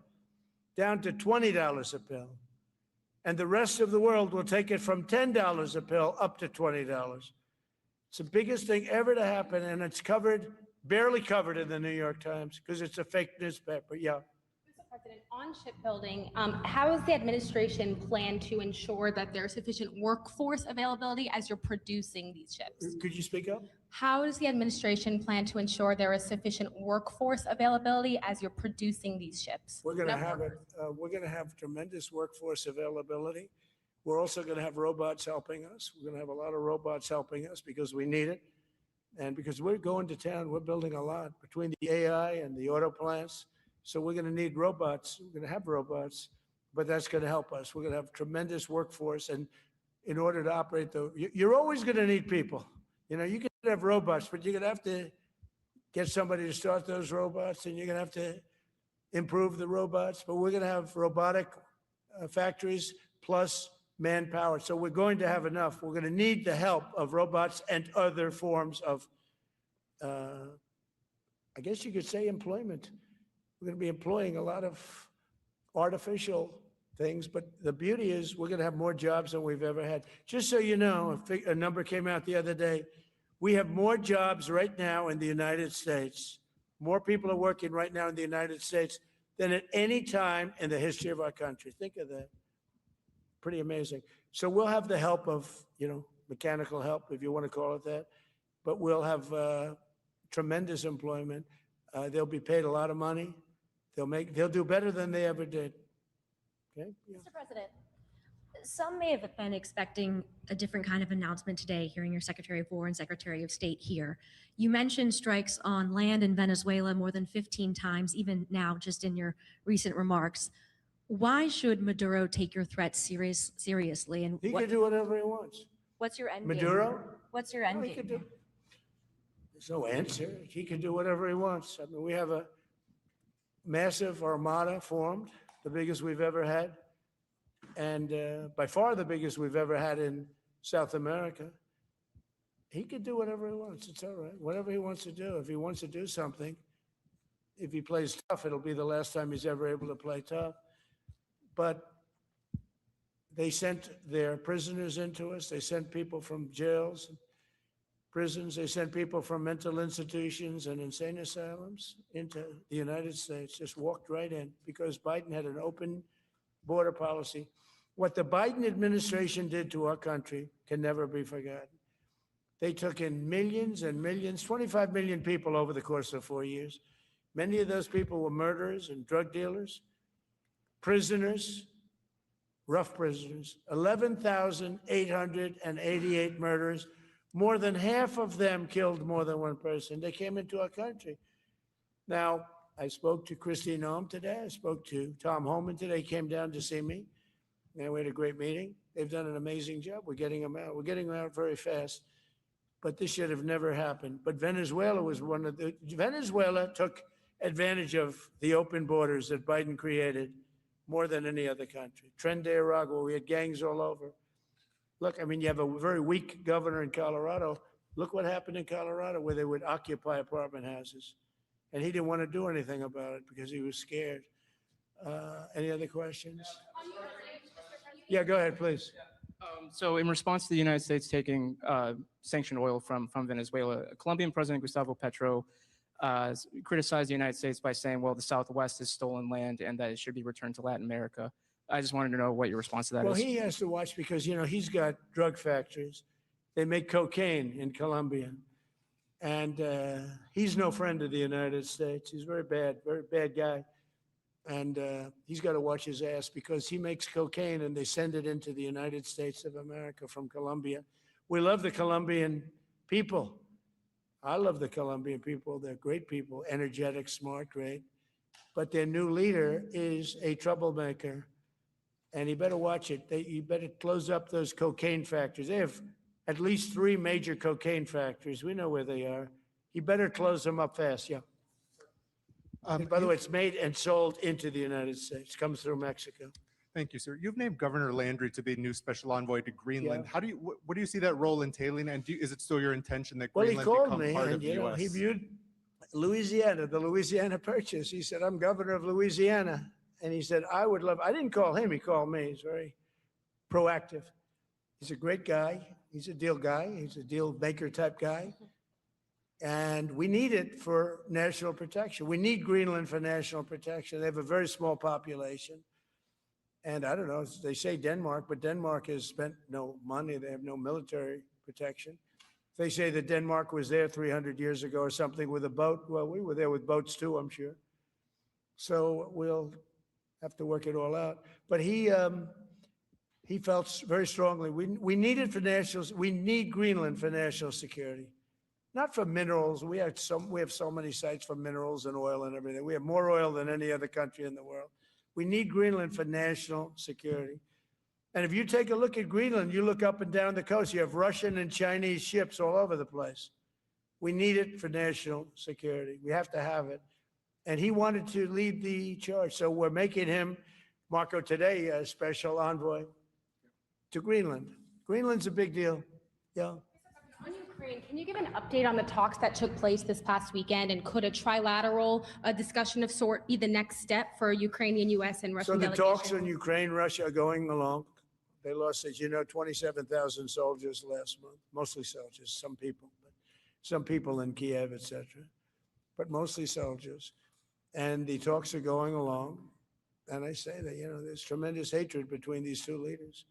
down to $20 a pill. And the rest of the world will take it from $10 a pill up to $20. It's the biggest thing ever to happen, and it's covered, barely covered in the New York Times because it's a fake newspaper. Yeah. This affects President, on shipbuilding, how is the administration plan to ensure that there's sufficient workforce availability as you're producing these ships? Could you speak up? How does the administration plan to ensure there is sufficient workforce availability as you're producing these ships? We're going to have it. We're going to have tremendous workforce availability. We're also going to have robots helping us. We're going to have a lot of robots helping us because we need it. And because we're going to town, we're building a lot between the AI and the auto plants. So we're going to need robots. We're going to have robots, but that's going to help us. We're going to have tremendous workforce. And in order to operate you're always going to need people. You know, you can have robots, but you're going to have to get somebody to start those robots, and you're going to have to improve the robots. But we're going to have robotic factories plus manpower. So we're going to have enough. We're going to need the help of robots and other forms of, I guess you could say, employment. We're going to be employing a lot of artificial things, but the beauty is we're going to have more jobs than we've ever had. Just so you know, a number came out the other day. We have more jobs right now in the United States. More people are working right now in the United States than at any time in the history of our country. Think of that. Pretty amazing. So we'll have the help of, mechanical help, if you want to call it that, but we'll have tremendous employment. They'll be paid a lot of money. They'll do better than they ever did. Okay? Yeah. Mr. President, some may have been expecting a different kind of announcement today, hearing your Secretary of War and Secretary of State here. You mentioned strikes on land in Venezuela more than 15 times, even now, just in your recent remarks. Why should Maduro take your threats seriously? And He can do whatever he wants. What's your end Maduro? game? What's your end He can game? do. There's no answer. He can do whatever he wants. I mean, we have a massive armada formed, the biggest we've ever had, and by far the biggest we've ever had in South America. He can do whatever he wants. It's all right. Whatever he wants to do. If he wants to do something, if he plays tough, it'll be the last time he's ever able to play tough. But they sent their prisoners into us. They sent people from jails, prisons. They sent people from mental institutions and insane asylums into the United States, just walked right in because Biden had an open border policy. What the Biden administration did to our country can never be forgotten. They took in millions and millions, 25 million people over the course of 4 years. Many of those people were murderers and drug dealers, prisoners, rough prisoners, 11,888 murders. More than half of them killed more than one person. They came into our country. Now, I spoke to Christine Noem today. I spoke to Tom Homan today. He came down to see me. And we had a great meeting. They've done an amazing job. We're getting them out. We're getting them out very fast. But this should have never happened. But Venezuela was Venezuela took advantage of the open borders that Biden created more than any other country. Tren de Aragua, we had gangs all over. Look, I mean, you have a very weak governor in Colorado. Look what happened in Colorado where they would occupy apartment houses. And he didn't want to do anything about it because he was scared. Any other questions? Yeah, go ahead, please. So in response to the United States taking sanctioned oil from Venezuela, Colombian President Gustavo Petro criticized the United States by saying, well, the Southwest is stolen land and that it should be returned to Latin America. I just wanted to know what your response to that is. Well, he has to watch because, he's got drug factories. They make cocaine in Colombia. And he's no friend of the United States. He's very bad guy. And he's got to watch his ass because he makes cocaine and they send it into the United States of America from Colombia. We love the Colombian people. I love the Colombian people. They're great people, energetic, smart, great. But their new leader is a troublemaker. And he better watch it. You better close up those cocaine factories. They have at least 3 major cocaine factories. We know where they are. He better close them up fast, yeah. By the way, it's made and sold into the United States. Comes through Mexico. Thank you, sir. You've named Governor Landry to be new special envoy to Greenland. Yeah. What do you see that role entailing? And is it still your intention that Well, he Greenland called become me part and, of the U.S.? he viewed Louisiana, the Louisiana Purchase. He said, I'm governor of Louisiana. And he said, I didn't call him, he called me. He's very proactive. He's a great guy. He's a deal guy. He's a deal maker type guy. And we need it for national protection. We need Greenland for national protection. They have a very small population. And I don't know, they say Denmark, but Denmark has spent no money. They have no military protection. They say that Denmark was there 300 years ago or something with a boat. Well, we were there with boats too, I'm sure. So we'll have to work it all out. But he felt very strongly, we need it for we need Greenland for national security. Not for minerals. We have so many sites for minerals and oil and everything. We have more oil than any other country in the world. We need Greenland for national security. And if you take a look at Greenland, you look up and down the coast, you have Russian and Chinese ships all over the place. We need it for national security. We have to have it. And he wanted to lead the charge. So we're making him, Marco, today, a special envoy to Greenland. Greenland's a big deal. Yeah. On Ukraine, can you give an update on the talks that took place this past weekend, and could a trilateral discussion of sort be the next step for Ukrainian, U.S. and Russian delegations? So the talks on Ukraine, Russia are going along. They lost, as you know, 27,000 soldiers last month, mostly soldiers, some people in Kiev, etc., but mostly soldiers. And the talks are going along. And I say that, there's tremendous hatred between these two leaders,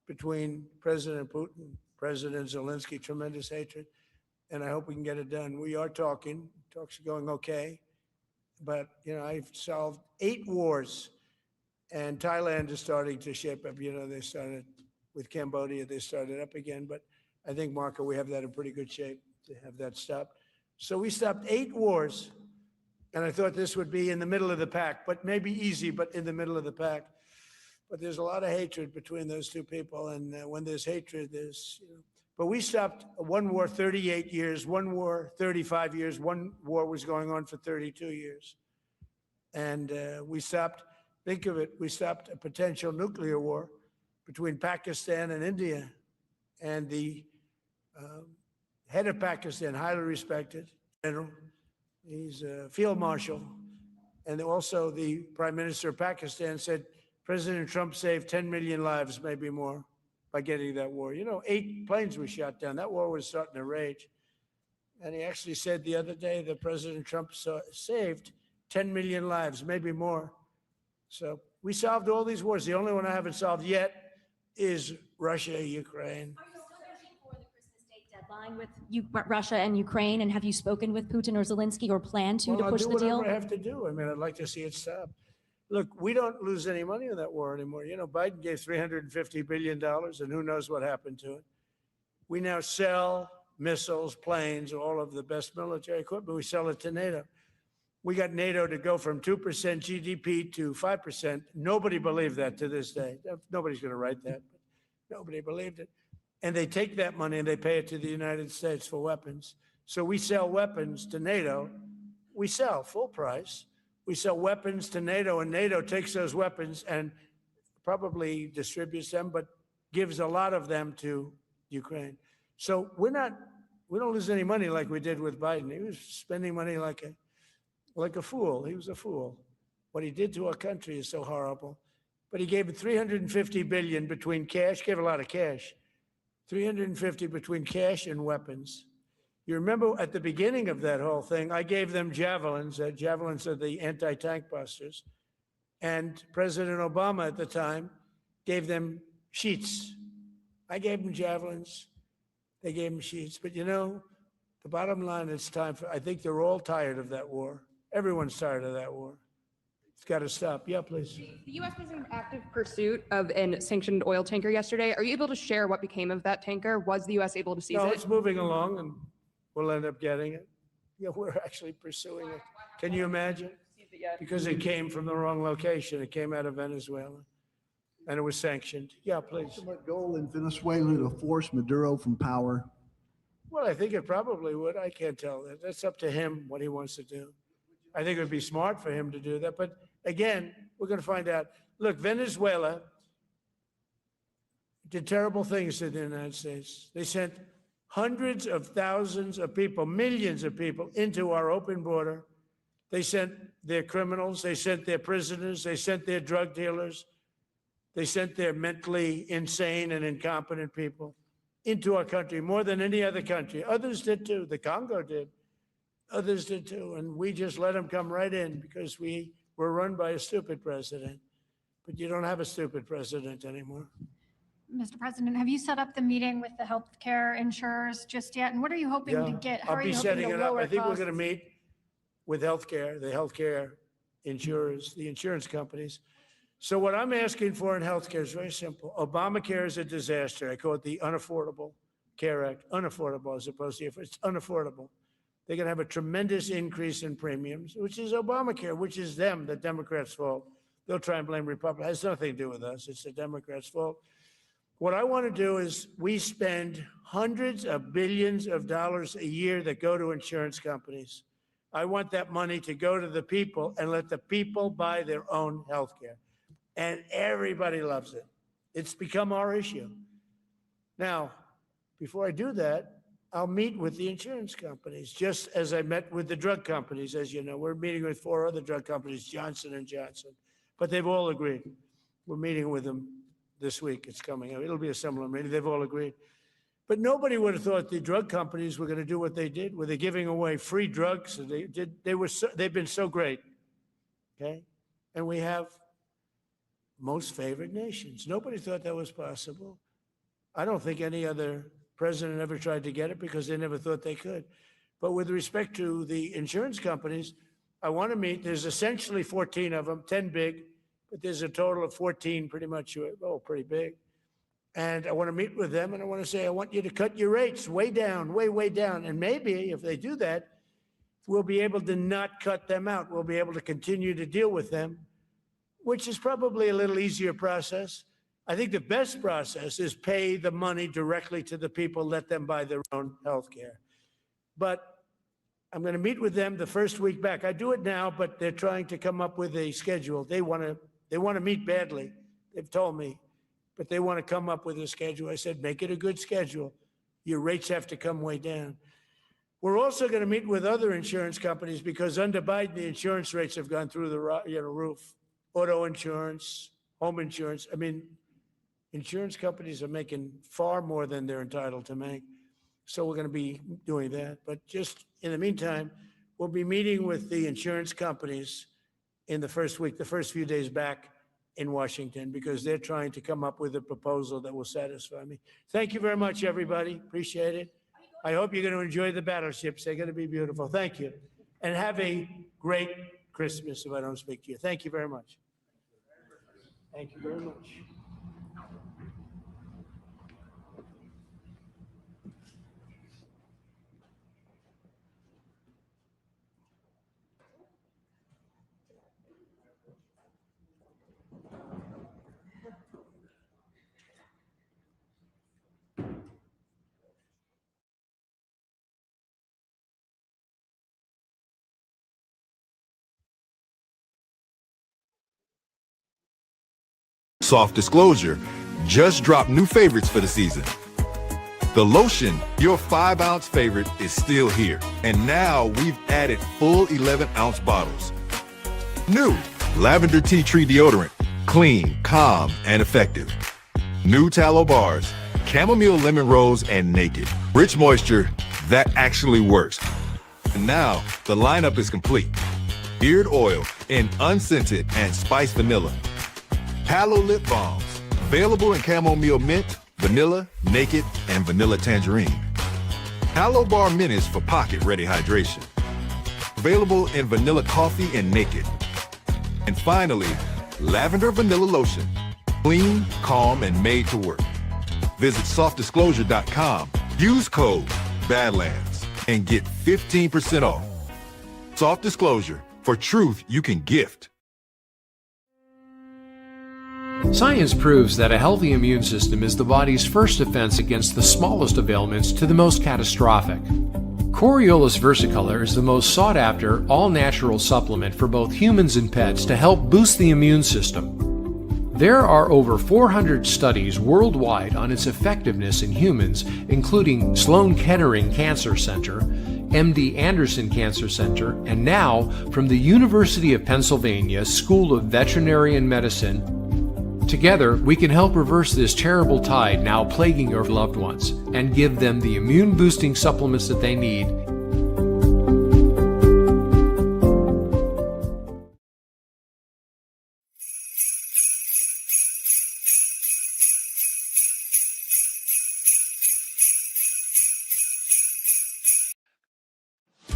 between President Putin, President Zelensky, tremendous hatred. And I hope we can get it done. We are talking. Talks are going okay. But, I've solved 8 wars. And Thailand is starting to shape up. They started with Cambodia. They started up again. But I think, Marco, we have that in pretty good shape to have that stopped. So we stopped 8 wars. And I thought this would be in the middle of the pack, but maybe easy, but in the middle of the pack. But there's a lot of hatred between those two people. And when there's hatred, there's, but we stopped one war 38 years, one war 35 years, one war was going on for 32 years. And we stopped, think of it, we stopped a potential nuclear war between Pakistan and India. And the head of Pakistan, highly respected general, he's a field marshal. And also the prime minister of Pakistan said, President Trump saved 10 million lives, maybe more, by getting that war. 8 planes were shot down. That war was starting to rage. And he actually said the other day that President Trump saved 10 million lives, maybe more. So we solved all these wars. The only one I haven't solved yet is Russia, Ukraine. Are you still pushing for the Christmas date deadline with Russia and Ukraine? And have you spoken with Putin or Zelensky or plan to push the deal? I'll do whatever I have to do. I mean, I'd like to see it stop. Look, we don't lose any money on that war anymore. Biden gave $350 billion, and who knows what happened to it. We now sell missiles, planes, all of the best military equipment. We sell it to NATO. We got NATO to go from 2% GDP to 5%. Nobody believed that to this day. Nobody's going to write that, but nobody believed it. And they take that money and they pay it to the United States for weapons. So we sell weapons to NATO. We sell full price. We sell weapons to NATO, and NATO takes those weapons and probably distributes them, but gives a lot of them to Ukraine. So we don't lose any money like we did with Biden. He was spending money like a fool. He was a fool. What he did to our country is so horrible. But he gave $350 billion between cash, gave a lot of cash, $350 between cash and weapons. You remember at the beginning of that whole thing, I gave them javelins. Javelins are the anti-tank busters. And President Obama at the time gave them sheets. I gave them javelins. They gave them sheets. But the bottom line, it's time for, I think they're all tired of that war. Everyone's tired of that war. It's got to stop. Yeah, please. The U.S. was in active pursuit of a sanctioned oil tanker yesterday. Are you able to share what became of that tanker? Was the U.S. able to seize it? No, it's moving along, and we'll end up getting it. Yeah, we're actually pursuing it. Can you imagine? Because it came from the wrong location. It came out of Venezuela, and it was sanctioned. Yeah, please. Ultimate goal in Venezuela to force Maduro from power. Well, I think it probably would. I can't tell that. That's up to him what he wants to do. I think it would be smart for him to do that. But again, we're going to find out. Look, Venezuela did terrible things to the United States. They sent hundreds of thousands of people, millions of people into our open border. They sent their criminals, they sent their prisoners, they sent their drug dealers, they sent their mentally insane and incompetent people into our country more than any other country. Others did too. The Congo did. Others did too, and we just let them come right in because we were run by a stupid president. But you don't have a stupid president anymore. Mr. President, have you set up the meeting with the healthcare insurers just yet? And what are you hoping to get? How I'll are be you hoping setting to it up. lower I think we're costs? going to meet with the healthcare insurers, the insurance companies. So what I'm asking for in healthcare is very simple. Obamacare is a disaster. I call it the Unaffordable Care Act. Unaffordable as opposed to, it's unaffordable. They're going to have a tremendous increase in premiums, which is Obamacare, which is them, the Democrats' fault. They'll try and blame Republicans. It has nothing to do with us. It's the Democrats' fault. What I want to do is we spend hundreds of billions of dollars a year that go to insurance companies. I want that money to go to the people and let the people buy their own health care. And everybody loves it. It's become our issue. Now, before I do that, I'll meet with the insurance companies, just as I met with the drug companies. As you know, we're meeting with 4 other drug companies, Johnson & Johnson, but they've all agreed. We're meeting with them this week. It's coming. It'll be a similar meeting. They've all agreed. But nobody would have thought the drug companies were going to do what they did, where they're giving away free drugs. They've been so great, okay? And we have most favored nations. Nobody thought that was possible. I don't think any other president ever tried to get it because they never thought they could. But with respect to the insurance companies, I want to meet. There's essentially 14 of them, 10 big, but there's a total of 14 pretty much, pretty big. And I want to meet with them and I want to say, I want you to cut your rates way down, way down. And maybe if they do that, we'll be able to not cut them out. We'll be able to continue to deal with them, which is probably a little easier process. I think the best process is pay the money directly to the people, let them buy their own health care. But I'm going to meet with them the first week back. I do it now, but they're trying to come up with a schedule. They want to meet badly. They've told me, but they want to come up with a schedule. I said, make it a good schedule. Your rates have to come way down. We're also going to meet with other insurance companies because under Biden, the insurance rates have gone through the roof. Auto insurance, home insurance. I mean, insurance companies are making far more than they're entitled to make. So we're going to be doing that. But just in the meantime, we'll be meeting with the insurance companies in the first week, the first few days back in Washington, because they're trying to come up with a proposal that will satisfy me. Thank you very much, everybody. Appreciate it. I hope you're going to enjoy the battleships. They're going to be beautiful. Thank you. And have a great Christmas if I don't speak to you. Thank you very much. Thank you very much. Soft disclosure, just dropped new favorites for the season. The lotion, your 5-ounce favorite, is still here. And now we've added full 11-ounce bottles. New, lavender tea tree deodorant, clean, calm, and effective. New tallow bars, chamomile lemon rose and naked. Rich moisture that actually works. And now the lineup is complete. Beard oil in unscented and spiced vanilla. Palo lip balms, available in chamomile mint, vanilla, naked, and vanilla tangerine. Palo bar minis for pocket-ready hydration. Available in vanilla coffee and naked. And finally, lavender vanilla lotion. Clean, calm, and made to work. Visit softdisclosure.com. Use code Badlands and get 15% off. Soft Disclosure, for truth you can gift. Science proves that a healthy immune system is the body's first defense against the smallest of ailments to the most catastrophic. Coriolus versicolor is the most sought-after, all-natural supplement for both humans and pets to help boost the immune system. There are over 400 studies worldwide on its effectiveness in humans, including Sloan Kettering Cancer Center, MD Anderson Cancer Center, and now from the University of Pennsylvania School of Veterinary Medicine. Together, we can help reverse this terrible tide now plaguing your loved ones and give them the immune-boosting supplements that they need.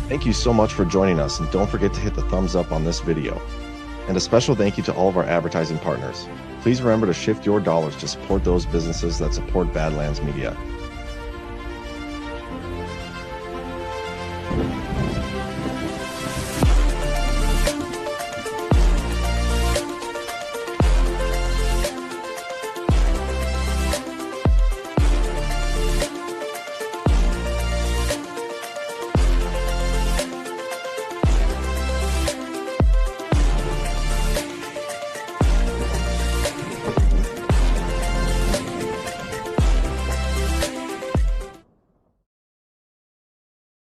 Thank you so much for joining us, and don't forget to hit the thumbs up on this video. And a special thank you to all of our advertising partners. Please remember to shift your dollars to support those businesses that support Badlands Media.